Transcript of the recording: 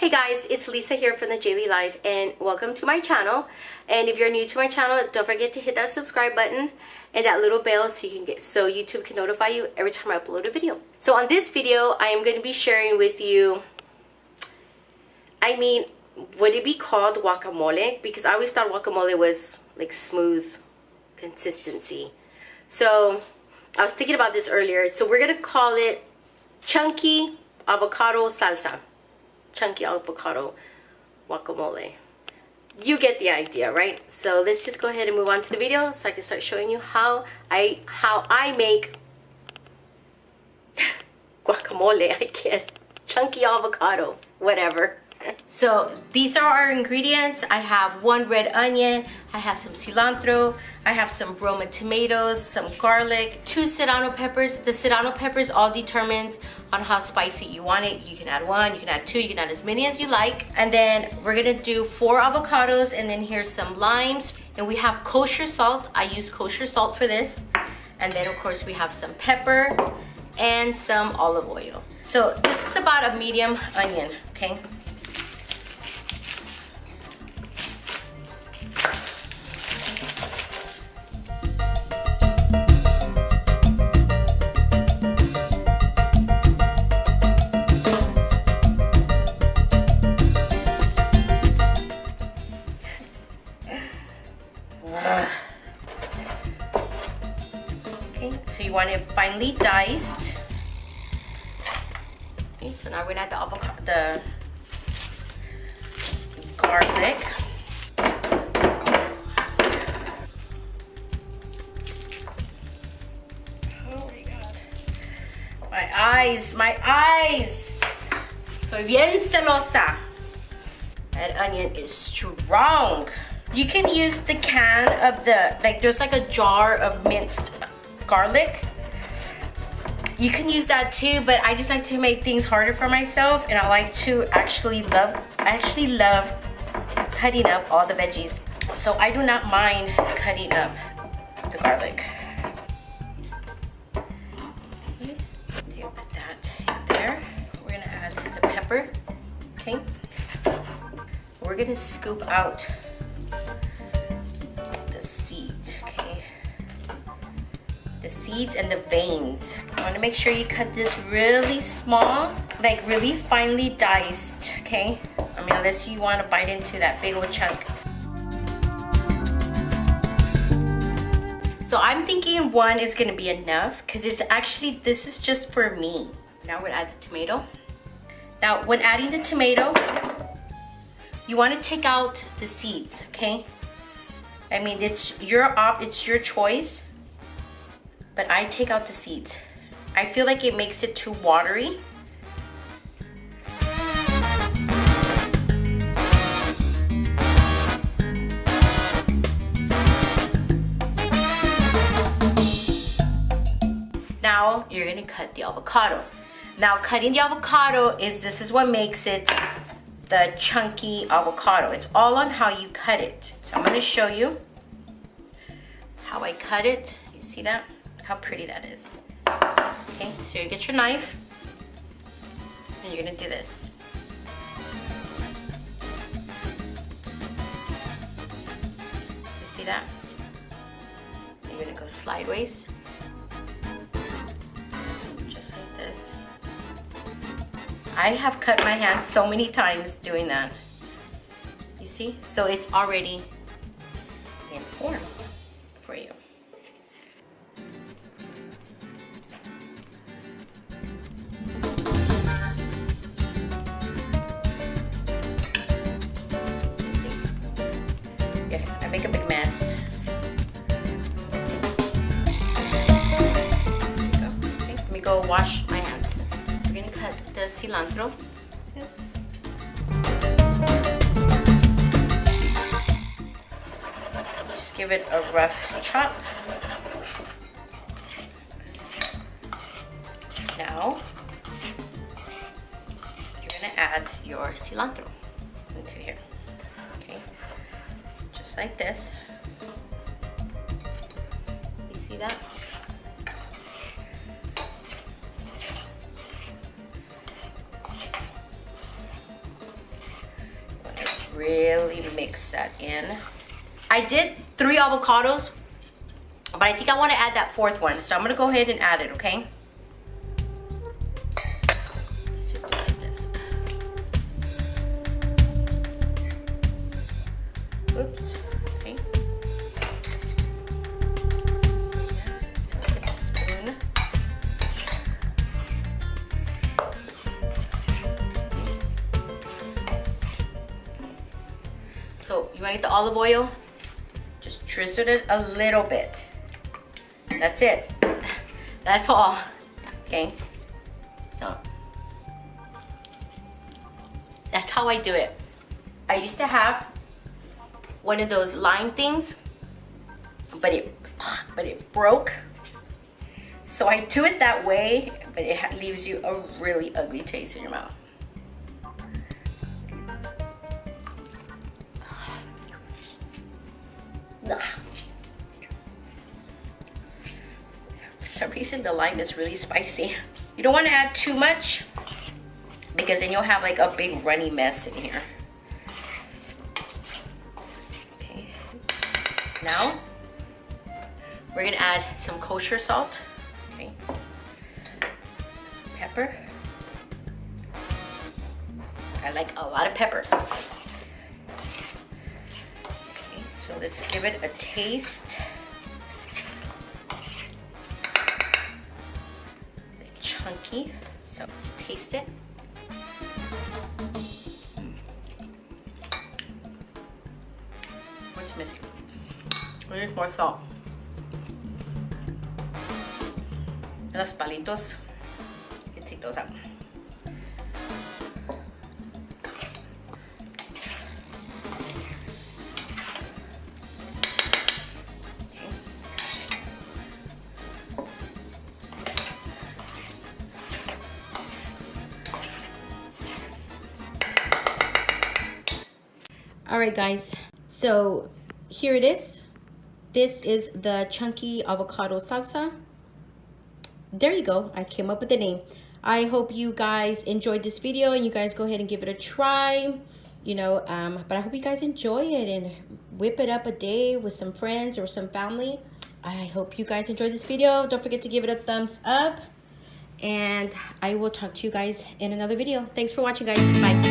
Hey guys, it's Lisa here from the JayLi Life, and welcome to my channel. And if you're new to my channel, don't forget to hit that subscribe button and that little bell so YouTube can notify you every time I upload a video. So on this video, I am going to be sharing with you, would it be called guacamole? Because I always thought guacamole was like smooth consistency. So I was thinking about this earlier. So we're going to call it chunky avocado salsa. Chunky avocado guacamole. You get the idea, right? So let's just go ahead and move on to the video so I can start showing you how I make guacamole, I guess. Chunky avocado, whatever. So these are our ingredients. I have 1 red onion, I have some cilantro, I have some Roma tomatoes, some garlic, 2 serrano peppers. The serrano peppers all determines on how spicy you want it. You can add 1, you can add 2, you can add as many as you like. And then we're gonna do 4 avocados, and then here's some limes. And we have kosher salt. I use kosher salt for this. And then of course we have some pepper and some olive oil. So this is about a medium onion, okay? Okay, so you want it finely diced. Okay, so now we're gonna add the garlic. Oh my god. My eyes. So bien celosa. That onion is strong. You can use the can of there's like a jar of minced garlic. You can use that too, but I just like to make things harder for myself, and I like to actually love cutting up all the veggies. So I do not mind cutting up the garlic. Okay, put that there. We're gonna add the pepper, okay? We're gonna scoop out the seeds, okay? The seeds and the veins. I want to make sure you cut this really small, like really finely diced, okay? Unless you want to bite into that big old chunk. So I'm thinking 1 is gonna be enough, because this is just for me. Now we're gonna add the tomato. Now when adding the tomato, you want to take out the seeds, okay? It's your choice, but I take out the seeds. I feel like it makes it too watery. Now you're gonna cut the avocado. Now cutting the avocado this is what makes it the chunky avocado. It's all on how you cut it. So I'm gonna show you how I cut it. You see that? How pretty that is. Okay, so you get your knife and you're gonna do this. You see that? You're gonna go sideways, just like this. I have cut my hands so many times doing that. You see? So it's already in form for you. Yes, I make a big mess. There you go. Okay, let me go wash my hands. We're gonna cut the cilantro. Yes. Just give it a rough chop. Now you're gonna add your cilantro into here. Okay, just like this. You see that? really mix that in. I did 3 avocados, but I think I want to add that 4th one. So I'm going to go ahead and add it, okay? Let's just do it like this. Oops. Okay. So I'll get the spoon. So you want to get the olive oil? Just drizzle it a little bit. That's it. That's all. Okay. So that's how I do it. I used to have one of those lime things, but it broke. So I do it that way, but it leaves you a really ugly taste in your mouth. For some reason the lime is really spicy. You don't want to add too much because then you'll have like a big runny mess in here. Okay. Now we're gonna add some kosher salt. Okay. Some pepper. I like a lot of pepper. So let's give it a taste. It's chunky, so let's taste it. What's missing? There's more salt. Los palitos, you can take those out. All right, guys, so here it is. This is the chunky avocado salsa. There you go. I came up with the name. I hope you guys enjoyed this video and you guys go ahead and give it a try. You know, but I hope you guys enjoy it and whip it up a day with some friends or some family. I hope you guys enjoyed this video. Don't forget to give it a thumbs up. And I will talk to you guys in another video. Thanks for watching, guys. Bye.